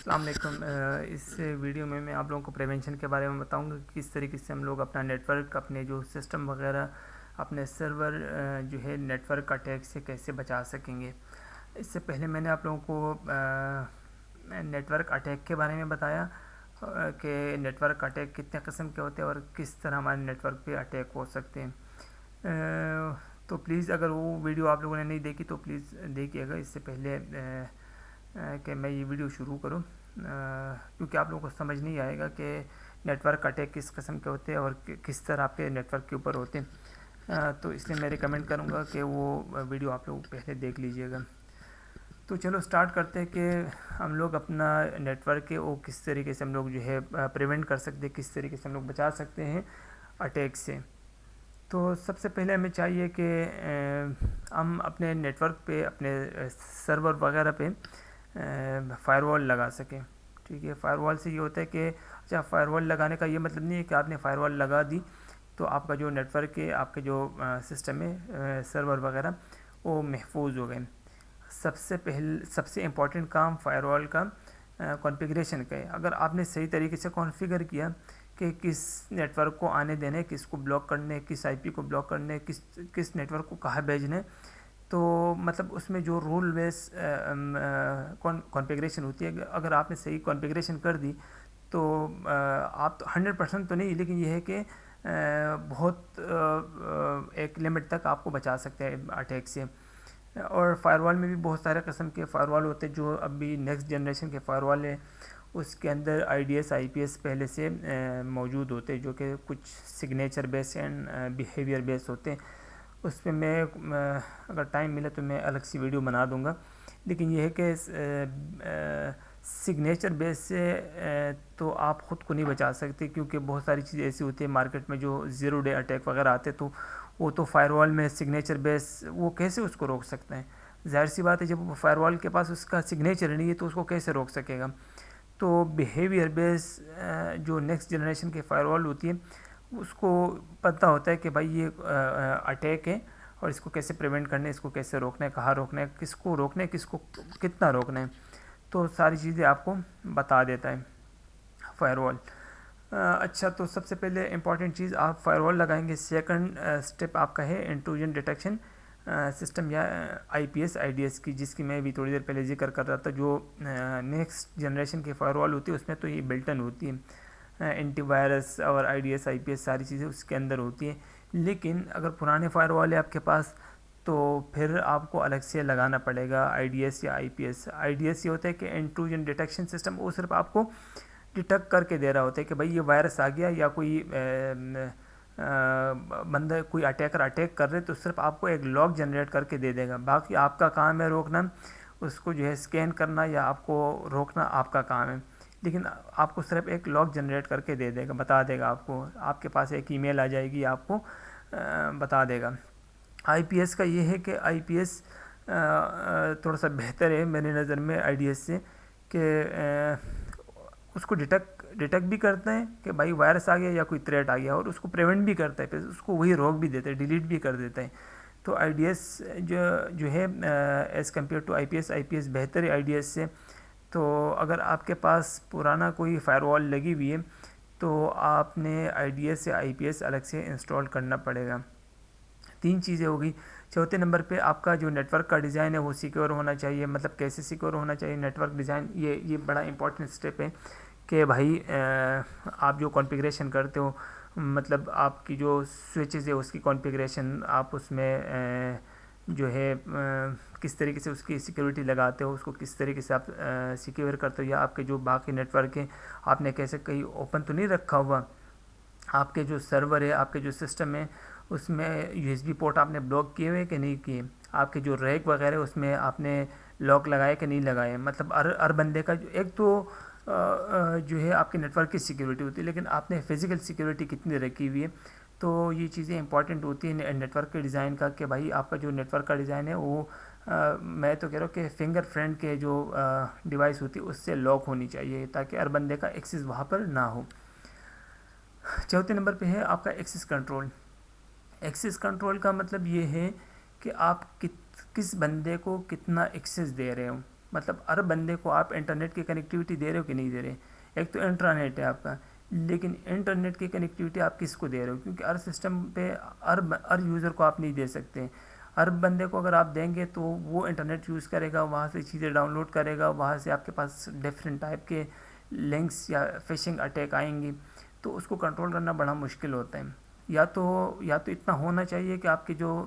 السلام علیکم۔ اس ویڈیو میں آپ لوگوں کو پریونشن کے بارے میں بتاؤں گا کہ کس طریقے سے ہم لوگ اپنا نیٹ ورک، اپنے جو سسٹم وغیرہ، اپنے سرور جو ہے نیٹ ورک اٹیک سے کیسے بچا سکیں گے۔ اس سے پہلے میں نے آپ لوگوں کو نیٹ ورک اٹیک کے بارے میں بتایا کہ نیٹ ورک اٹیک کتنے قسم کے ہوتے ہیں اور کس طرح ہمارے نیٹ ورک پہ اٹیک ہو سکتے ہیں۔ تو پلیز اگر وہ ویڈیو آپ لوگوں نے نہیں دیکھی تو پلیز دیکھیے گا اس سے پہلے کہ میں یہ ویڈیو شروع کروں، کیونکہ آپ لوگوں کو سمجھ نہیں آئے گا کہ نیٹ ورک اٹیک کس قسم کے ہوتے ہیں اور کس طرح آپ کے نیٹ ورک کے اوپر ہوتے ہیں۔ تو اس لیے میں ریکمینڈ کروں گا کہ وہ ویڈیو آپ لوگ پہلے دیکھ لیجئے گا۔ تو چلو سٹارٹ کرتے ہیں کہ ہم لوگ اپنا نیٹ ورک ہے وہ کس طریقے سے ہم لوگ جو ہے پریونٹ کر سکتے ہیں، کس طریقے سے ہم لوگ بچا سکتے ہیں اٹیک سے۔ تو سب سے پہلے ہمیں چاہیے کہ ہم اپنے نیٹ ورک پہ، اپنے سرور وغیرہ پہ فائر وال لگا سکیں۔ ٹھیک ہے، فائر وال سے یہ ہوتا ہے کہ اچھا، فائر وال لگانے کا یہ مطلب نہیں ہے کہ آپ نے فائر وال لگا دی تو آپ کا جو نیٹ ورک ہے، آپ کے جو سسٹم ہے، سرور وغیرہ، وہ محفوظ ہو گئے۔ سب سے امپورٹنٹ کام فائر وال کا کانفیگریشن کا ہے۔ اگر آپ نے صحیح طریقے سے کانفیگر کیا کہ کس نیٹ ورک کو آنے دینے، کس کو بلاک کرنے، کس آئی پی کو بلاک کرنے، کس نیٹ ورک کو کہاں بھیجنے، تو مطلب اس میں جو رول بیس کانفیگریشن ہوتی ہے، اگر آپ نے صحیح کانفیگریشن کر دی تو آپ تو 100% تو نہیں، لیکن یہ ہے کہ بہت ایک لمٹ تک آپ کو بچا سکتے ہیں اٹیک سے۔ اور فائر وال میں بھی بہت سارے قسم کے فائر وال ہوتے ہیں، جو ابھی نیکسٹ جنریشن کے فائر وال ہیں اس کے اندر I D S, I P S پہلے سے موجود ہوتے ہیں، جو کہ کچھ signature base and behaviour base ہوتے ہیں۔ اس پہ میں اگر ٹائم ملے تو میں الگ سی ویڈیو بنا دوں گا، لیکن یہ ہے کہ سگنیچر بیس سے تو آپ خود کو نہیں بچا سکتے، کیونکہ بہت ساری چیزیں ایسی ہوتی ہیں مارکیٹ میں جو زیرو ڈے اٹیک وغیرہ آتے، تو وہ تو فائر وال میں سگنیچر بیس وہ کیسے اس کو روک سکتے ہیں؟ ظاہر سی بات ہے، جب فائر وال کے پاس اس کا سگنیچر نہیں ہے تو اس کو کیسے روک سکے گا؟ تو بیہیویئر بیس جو نیکسٹ جنریشن کے فائر وال ہوتی ہے، اس کو پتہ ہوتا ہے کہ بھائی یہ اٹیک ہے اور اس کو کیسے پریونٹ کرنا ہے، اس کو کیسے روکنا ہے، کہاں روکنا ہے، کس کو روکنا ہے، کس کو کتنا روکنا ہے، تو ساری چیزیں آپ کو بتا دیتا ہے فائر وال۔ اچھا، تو سب سے پہلے امپورٹنٹ چیز، آپ فائر وال لگائیں گے، سیکنڈ سٹیپ آپ کا ہے انٹروجن ڈیٹیکشن سسٹم یا I P S, I D S کی، جس کی میں بھی تھوڑی دیر پہلے ذکر کر رہا تھا۔ جو نیکسٹ جنریشن کے فائر وال ہوتی ہے اس میں تو یہ بلٹن ہوتی ہے، اینٹی وائرس اور آئی D S, I P S ساری چیزیں اس کے اندر ہوتی ہیں۔ لیکن اگر پرانے فائر وال ہے آپ کے پاس تو پھر آپ کو الگ سے لگانا پڑے گا آئی ڈی ایس یا I P S. I D S یہ ہوتا ہے کہ انٹروجن ڈیٹیکشن سسٹم، وہ صرف آپ کو ڈیٹیکٹ کر کے دے رہا ہوتا ہے کہ بھائی یہ وائرس آ گیا یا کوئی بندہ، کوئی اٹیکر اٹیک کر رہے، تو صرف آپ کو ایک لاگ جنریٹ کر کے دے دے گا۔ باقی آپ کا کام ہے روکنا، اس کو جو ہے اسکین کرنا یا آپ کو روکنا آپ کا کام ہے، لیکن آپ کو صرف ایک لاگ جنریٹ کر کے دے دے گا، بتا دے گا آپ کو، آپ کے پاس ایک ای میل آ جائے گی، آپ کو بتا دے گا۔ آئی پی ایس کا یہ ہے کہ آئی پی ایس تھوڑا سا بہتر ہے میری نظر میں آئی ڈی ایس سے، کہ اس کو ڈیٹیکٹ بھی کرتے ہیں کہ بھائی وائرس آ گیا یا کوئی تھریٹ آ گیا، اور اس کو پریونٹ بھی کرتا ہے، پھر اس کو وہی روک بھی دیتا ہے، ڈیلیٹ بھی کر دیتا ہے۔ تو آئی ڈی ایس جو ہے as compare to I P S بہتر ہے آئی ڈی ایس سے۔ تو اگر آپ کے پاس پرانا کوئی فائر وال لگی ہوئی ہے تو آپ نے آئی ڈی ایس یا آئی پی ایس الگ سے انسٹال کرنا پڑے گا۔ 3 چیزیں ہوگی۔ چوتھے نمبر پہ آپ کا جو نیٹ ورک کا ڈیزائن ہے وہ سیکیور ہونا چاہیے۔ مطلب کیسے سیکیور ہونا چاہیے نیٹ ورک ڈیزائن؟ یہ بڑا امپورٹنٹ سٹیپ ہے کہ بھائی آپ جو کانفیگریشن کرتے ہو، مطلب آپ کی جو سوئچز ہے اس کی کانفیگریشن، آپ اس میں جو ہے کس طریقے سے اس کی سیکیورٹی لگاتے ہو، اس کو کس طریقے سے آپ سیکیور کرتے ہو، یا آپ کے جو باقی نیٹ ورک ہیں آپ نے کیسے کہیں اوپن تو نہیں رکھا ہوا، آپ کے جو سرور ہے، آپ کے جو سسٹم ہے اس میں یو ایس بی پورٹ آپ نے بلاک کیے ہوئے کہ نہیں کیے، آپ کے جو ریک وغیرہ اس میں آپ نے لاک لگائے کہ نہیں لگائے۔ مطلب ہر بندے کا ایک تو جو ہے آپ کے نیٹ ورک کی سیکیورٹی ہوتی ہے، لیکن آپ نے فزیکل سیکیورٹی کتنی رکھی ہوئی ہے، تو یہ چیزیں امپورٹنٹ ہوتی ہیں نیٹ ورک کے ڈیزائن کا، کہ بھائی آپ کا جو نیٹ ورک کا ڈیزائن ہے وہ میں تو کہہ رہا ہوں کہ فنگر فرینٹ کے جو ڈیوائس ہوتی ہے اس سے لاک ہونی چاہیے، تاکہ ہر بندے کا ایکسس وہاں پر نہ ہو۔ چوتھے نمبر پہ ہے آپ کا ایکسس کنٹرول۔ ایکسس کنٹرول کا مطلب یہ ہے کہ آپ کس بندے کو کتنا ایکسس دے رہے ہو۔ مطلب ہر بندے کو آپ انٹرنیٹ کی کنیکٹیوٹی دے رہے ہو کہ نہیں دے رہے. ایک تو انٹرنیٹ ہے آپ کا, لیکن انٹرنیٹ کی کنیکٹیوٹی آپ کس کو دے رہے ہو, کیونکہ ہر سسٹم پہ ہر یوزر کو آپ نہیں دے سکتے. ہر بندے کو اگر آپ دیں گے تو وہ انٹرنیٹ یوز کرے گا, وہاں سے چیزیں ڈاؤن لوڈ کرے گا, وہاں سے آپ کے پاس ڈفرینٹ ٹائپ کے لنکس یا فشنگ اٹیک آئیں گی, تو اس کو کنٹرول کرنا بڑا مشکل ہوتا ہے. یا تو اتنا ہونا چاہیے کہ آپ کے جو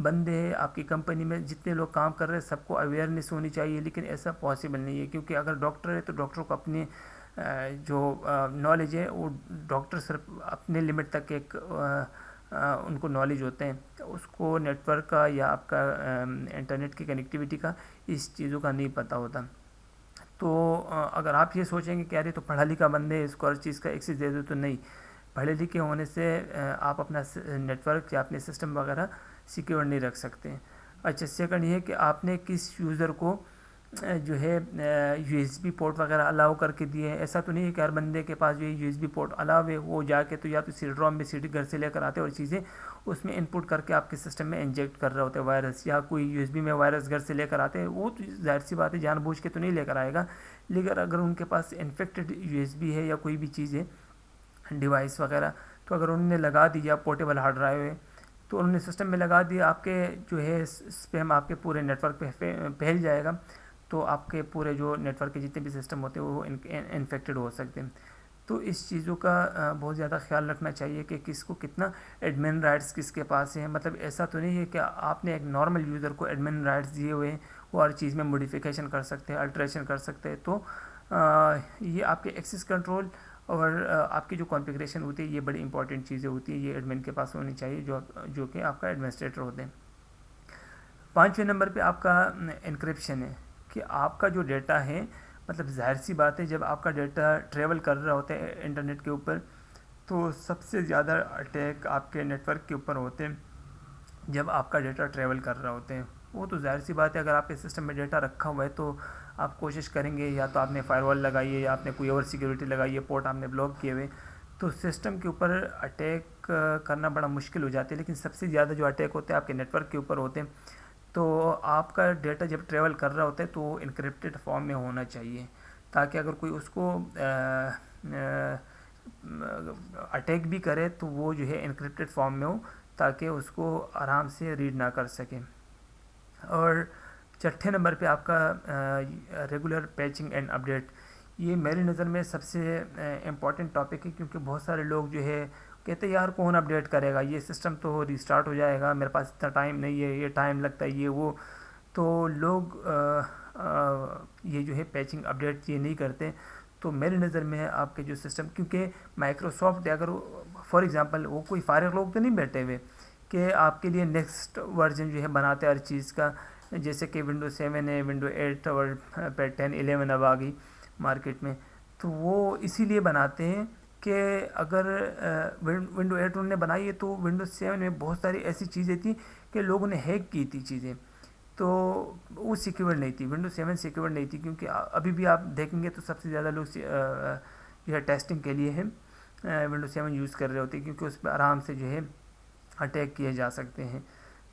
بندے ہیں آپ کی کمپنی میں جتنے لوگ کام کر رہے ہیں سب کو اویئرنیس ہونی چاہیے, لیکن ایسا پاسبل نہیں ہے, کیونکہ اگر ڈاکٹر ہے تو ڈاکٹر کو اپنی جو نالج ہے وہ ڈاکٹر صرف اپنے لمٹ تک ایک ان کو نالج ہوتے ہیں, اس کو نیٹ ورک کا یا آپ کا انٹرنیٹ کی کنیکٹیوٹی کا اس چیزوں کا نہیں پتہ ہوتا. تو اگر آپ یہ سوچیں گے کہ یار یہ تو پڑھا لکھا بندے اس کو ہر چیز کا ایکسیس دے دو, تو نہیں. پڑھے لکھے ہونے سے آپ اپنا نیٹ ورک یا اپنے سسٹم وغیرہ سیکیور نہیں رکھ سکتے. اچھا, سیکنڈ یہ کہ آپ نے کس یوزر کو جو ہے یو ایس بی پورٹ وغیرہ الاؤ کر کے دیے ہیں. ایسا تو نہیں ہے کہ ہر بندے کے پاس جو ہے یو ایس بی پورٹ الاؤ ہے, وہ جا کے تو یا تو سی ڈی روم میں سی ڈی گھر سے لے کر آتے اور چیزیں اس میں انپٹ کر کے آپ کے سسٹم میں انجیکٹ کر رہے ہوتے ہیں وائرس, یا کوئی یو ایس بی میں وائرس گھر سے لے کر آتے ہیں. وہ تو ظاہر سی بات ہے جان بوجھ کے تو نہیں لے کر آئے گا, لیکن اگر ان کے پاس انفیکٹڈ یو ایس بی ہے یا کوئی بھی چیز ہے ڈیوائس وغیرہ, تو اگر انہوں نے لگا دیا پورٹیبل ہارڈ ڈرائیو ہے تو انہوں نے سسٹم میں لگا دیا, آپ کے جو ہے اسپیم آپ کے پورے نیٹ ورک پہ پھیل جائے گا, تو آپ کے پورے جو نیٹ ورک کے جتنے بھی سسٹم ہوتے ہیں وہ انفیکٹڈ ہو سکتے ہیں. تو اس چیزوں کا بہت زیادہ خیال رکھنا چاہیے کہ کس کو کتنا ایڈمن رائٹس کس کے پاس ہیں. مطلب ایسا تو نہیں ہے کہ آپ نے ایک نارمل یوزر کو ایڈمن رائٹس دیے ہوئے ہیں, وہ ہر چیز میں موڈیفیکیشن کر سکتے ہیں, الٹریشن کر سکتے ہیں. تو یہ آپ کے ایکسیس کنٹرول اور آپ کی جو کانفیگریشن ہوتی ہے یہ بڑی امپورٹنٹ چیزیں ہوتی ہیں, یہ ایڈمن کے پاس ہونی چاہیے جو کہ آپ کا ایڈمنسٹریٹر ہوتے ہیں. 5ویں نمبر پہ آپ کا انکرپشن ہے, کہ آپ کا جو ڈیٹا ہے, مطلب ظاہر سی بات ہے جب آپ کا ڈیٹا ٹریول کر رہا ہوتا ہے انٹرنیٹ کے اوپر تو سب سے زیادہ اٹیک آپ کے نیٹ ورک کے اوپر ہوتے ہیں جب آپ کا ڈیٹا ٹریول کر رہا ہوتے ہیں. وہ تو ظاہر سی بات ہے, اگر آپ کے سسٹم میں ڈیٹا رکھا ہوا ہے تو آپ کوشش کریں گے, یا تو آپ نے فائر وال لگائی ہے یا آپ نے کوئی اور سیکیورٹی لگائی ہے, پورٹ آپ نے بلاک کیے ہوئے, تو سسٹم کے اوپر اٹیک کرنا بڑا مشکل ہو جاتا ہے. لیکن سب سے زیادہ جو اٹیک ہوتے ہیں آپ کے نیٹ ورک کے اوپر ہوتے ہیں. تو آپ کا ڈیٹا جب ٹریول کر رہا ہوتا ہے تو وہ انکرپٹڈ فارم میں ہونا چاہیے, تاکہ اگر کوئی اس کو اٹیک بھی کرے تو وہ جو ہے انکرپٹڈ فارم میں ہو, تاکہ اس کو آرام سے ریڈ نہ کر سکیں. اور 6 نمبر پہ آپ کا ریگولر پیچنگ اینڈ اپڈیٹ, یہ میری نظر میں سب سے امپورٹنٹ ٹاپک ہے, کیونکہ بہت سارے لوگ جو ہے کہتے ہیں یار کون اپڈیٹ کرے گا, یہ سسٹم تو ریسٹارٹ ہو جائے گا, میرے پاس اتنا ٹائم نہیں ہے, یہ ٹائم لگتا ہے, یہ وہ. تو لوگ یہ جو ہے پیچنگ اپڈیٹ یہ نہیں کرتے. تو میری نظر میں آپ کے جو سسٹم, کیونکہ مائکروسافٹ اگر فار ایگزامپل وہ کوئی فارغ لوگ تو نہیں بیٹھے ہوئے کہ آپ کے لیے نیکسٹ ورژن جو ہے بناتے ہر چیز کا, جیسے کہ ونڈو 7 ہے, ونڈو 8 اور پھر 10 11 اب آ گئی مارکیٹ میں. تو وہ اسی لیے بناتے ہیں کہ اگر ونڈو 8 انہوں نے بنائی ہے تو ونڈو 7 میں بہت ساری ایسی چیزیں تھیں کہ لوگوں نے ہیک کی تھی چیزیں, تو وہ سیکیور نہیں تھی, ونڈو 7 سیکیور نہیں تھی. کیونکہ ابھی بھی آپ دیکھیں گے تو سب سے زیادہ لوگ جو ہے ٹیسٹنگ کے لیے ہے ونڈو 7 یوز کر رہے ہوتے ہیں, کیونکہ اس پہ آرام سے جو ہے اٹیک کیے جا سکتے ہیں.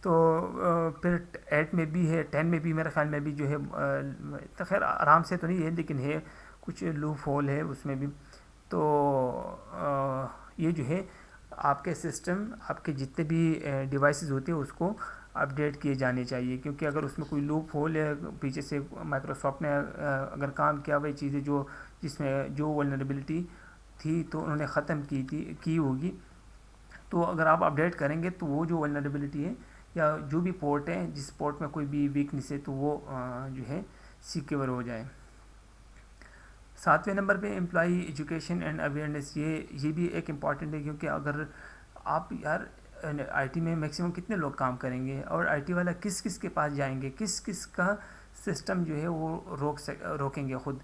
تو پھر 8 میں بھی ہے, 10 میں بھی میرے خیال میں بھی جو ہے خیر آرام سے تو نہیں ہے, لیکن ہے کچھ لوپ ہول ہے اس میں بھی. تو یہ جو ہے آپ کے سسٹم, آپ کے جتنے بھی ڈیوائسز ہوتے ہیں اس کو اپڈیٹ کیے جانے چاہیے, کیونکہ اگر اس میں کوئی لوپ ہول ہے پیچھے سے مائکروسافٹ نے اگر کام کیا ہوئی چیزیں جو جس میں جو ولنریبلٹی تھی تو انہوں نے ختم کی ہوگی, تو اگر آپ اپڈیٹ کریں گے تو وہ جو ولنریبلٹی ہے یا جو بھی پورٹ ہے جس پورٹ میں کوئی بھی ویکنیس ہے تو وہ جو ہے سیکیور ہو جائے. 7ویں نمبر پہ امپلائی ایجوکیشن اینڈ اویئرنیس, یہ بھی ایک امپورٹنٹ ہے, کیونکہ اگر آپ یار آئی ٹی میں میکسیمم کتنے لوگ کام کریں گے, اور آئی ٹی والا کس کس کے پاس جائیں گے, کس کس کا سسٹم جو ہے وہ روکیں گے خود.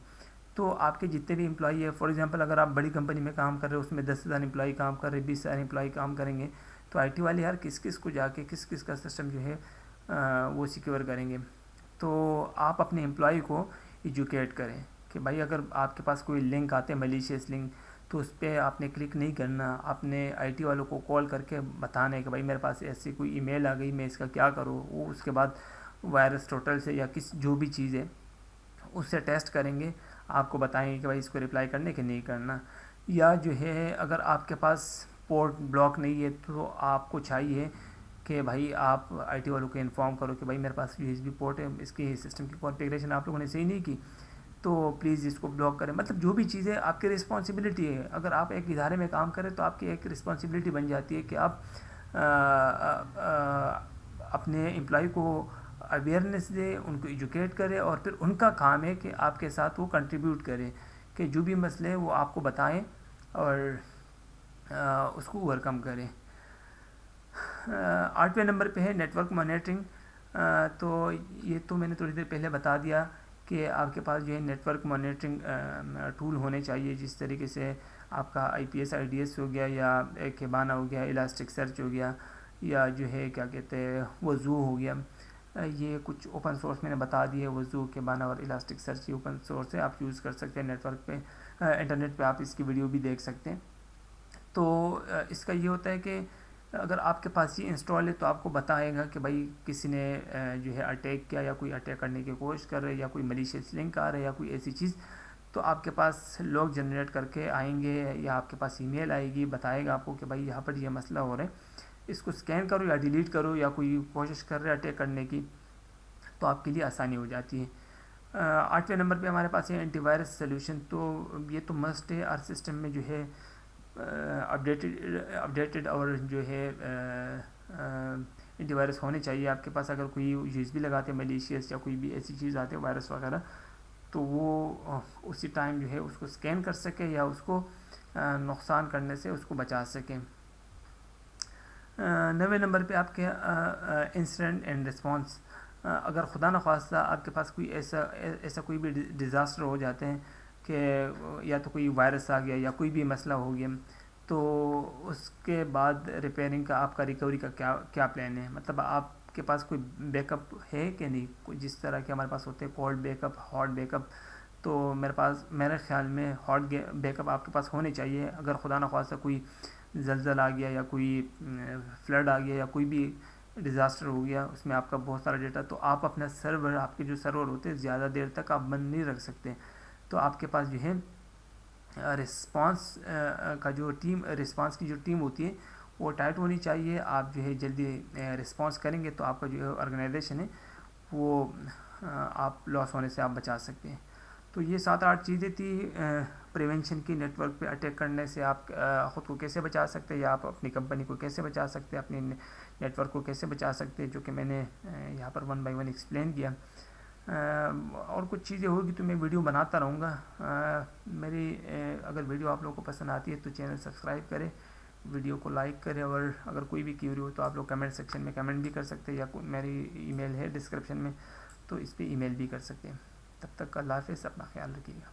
تو آپ کے جتنے بھی امپلائی ہے, فار ایگزامپل اگر آپ بڑی کمپنی میں کام کر رہے ہو اس میں 10,000 امپلائی کام کر رہے, 20,000 امپلائی کام کریں گے, تو آئی ٹی والے یار کس کس کو جا کے کس کس کا سسٹم جو ہے وہ سیکیور کریں گے. تو آپ اپنے امپلائی کو ایجوکیٹ کریں کہ بھائی اگر آپ کے پاس کوئی لنک آتے ہیں ملیشیس لنک, تو اس پہ آپ نے کلک نہیں کرنا, آپ نے آئی ٹی والوں کو کال کر کے بتانا ہے کہ بھائی میرے پاس ایسی کوئی ای میل آ گئی, میں اس کا کیا کروں. وہ اس کے بعد وائرس ٹوٹل سے یا جو بھی چیز ہے اس سے ٹیسٹ کریں گے، آپ کو بتائیں گے کہ بھائی اس کو رپلائی کرنے کہ نہیں کرنا. یا جو ہے اگر آپ کے پاس پورٹ بلاک نہیں ہے تو آپ کو چاہیے کہ بھائی آپ آئی ٹی والوں کو انفارم کرو کہ بھائی میرے پاس یو ایس بی پورٹ ہے، اس کی سسٹم کی کانفیگریشن آپ لوگوں نے صحیح نہیں کی تو پلیز اس کو بلاک کریں. مطلب جو بھی چیزیں آپ کی رسپانسبلٹی ہے، اگر آپ ایک ادارے میں کام کریں تو آپ کی ایک رسپانسبلٹی بن جاتی ہے کہ آپ اپنے امپلائی کو اویئرنیس دے، ان کو ایجوکیٹ کرے، اور پھر ان کا کام ہے کہ آپ کے ساتھ وہ کنٹریبیوٹ کرے کہ جو بھی مسئلے ہیں وہ آپ کو بتائیں اور اس کو اوور کم کریں. 8ویں نمبر پہ ہے نیٹ ورک مانیٹرنگ. تو یہ تو میں نے تھوڑی دیر پہلے بتا دیا کہ آپ کے پاس جو ہے نیٹ ورک مانیٹرنگ ٹول ہونے چاہیے، جس طریقے سے آپ کا I P S I D S ہو گیا، یا کیبانا ہو گیا، الاسٹک سرچ ہو گیا، یا جو ہے کیا کہتے ہیں وضو ہو گیا. یہ کچھ اوپن سورس میں نے بتا دیے، وضو، کیبانا اور الاسٹک سرچ یہ اوپن سورس ہے، آپ یوز کر سکتے ہیں نیٹ ورک پہ، انٹرنیٹ پہ آپ اس کی ویڈیو بھی دیکھ سکتے ہیں. تو اس کا یہ ہوتا ہے کہ اگر آپ کے پاس یہ انسٹال ہے تو آپ کو بتائے گا کہ بھائی کسی نے جو ہے اٹیک کیا، یا کوئی اٹیک کرنے کی کوشش کر رہے، یا کوئی ملیشیس لنک آ رہے، یا کوئی ایسی چیز، تو آپ کے پاس لوگ جنریٹ کر کے آئیں گے، یا آپ کے پاس ای میل آئے گی، بتائے گا آپ کو کہ بھائی یہاں پر یہ مسئلہ ہو رہا ہے، اس کو اسکین کرو یا ڈیلیٹ کرو، یا کوئی کوشش کر رہے اٹیک کرنے کی، تو آپ کے لیے آسانی ہو جاتی ہے. 8ویں نمبر پہ ہمارے پاس ہے اینٹی وائرس سلیوشن. تو یہ تو مسٹ ہے، ہر سسٹم میں جو ہے اپڈیٹڈ اور جو ہے اینٹی وائرس ہونے چاہیے آپ کے پاس. اگر کوئی یو ایس بی لگاتے ہیں ملیشیس یا کوئی بھی ایسی چیز آتے ہیں وائرس وغیرہ، تو وہ اسی ٹائم جو ہے اس کو اسکین کر سکے یا اس کو نقصان کرنے سے اس کو بچا سکیں. 9ویں نمبر پہ آپ کے انسیڈنٹ اینڈ رسپانس. اگر خدا نخواستہ آپ کے پاس کوئی ایسا کوئی بھی ڈیزاسٹر ہو جاتے ہیں کہ یا تو کوئی وائرس آ گیا یا کوئی بھی مسئلہ ہو گیا، تو اس کے بعد ریپیئرنگ کا آپ کا ریکوری کا کیا پلان ہے. مطلب آپ کے پاس کوئی بیک اپ ہے کہ نہیں، جس طرح کہ ہمارے پاس ہوتے ہیں cold backup, hot backup. تو میرے خیال میں ہاٹ بیک اپ آپ کے پاس ہونے چاہیے. اگر خدا نخواستہ کوئی زلزلہ آ گیا، یا کوئی فلڈ آ گیا، یا کوئی بھی ڈیزاسٹر ہو گیا، اس میں آپ کا بہت سارا ڈیٹا، تو آپ اپنا سرور، آپ کے جو سرور ہوتے ہیں زیادہ دیر تک آپ بند نہیں رکھ سکتے. تو آپ کے پاس جو ہے رسپانس رسپانس کی جو ٹیم ہوتی ہے وہ ٹائٹ ہونی چاہیے. آپ جو ہے جلدی رسپانس کریں گے تو آپ کا جو ہے آرگنائزیشن ہے وہ آپ لاس ہونے سے آپ بچا سکتے ہیں. تو یہ 7-8 چیزیں تھی پریونشن کی. نیٹ ورک پہ اٹیک کرنے سے آپ خود کو کیسے بچا سکتے ہیں، یا آپ اپنی کمپنی کو کیسے بچا سکتے ہیں، اپنی نیٹ ورک کو کیسے بچا سکتے ہیں، جو کہ میں نے یہاں پر 1 بائی 1 ایکسپلین کیا. اور کچھ چیزیں ہوگی تو میں ویڈیو بناتا رہوں گا. میری اگر ویڈیو آپ لوگوں کو پسند آتی ہے تو چینل سبسکرائب کریں، ویڈیو کو لائک کریں، اور اگر کوئی بھی کیوری ہو تو آپ لوگ کمنٹ سیکشن میں کمنٹ بھی کر سکتے ہیں، یا میری ای میل ہے ڈسکرپشن میں، تو اس پہ ای میل بھی کر سکتے ہیں. تب تک اللہ حافظ، اپنا خیال رکھیے گا.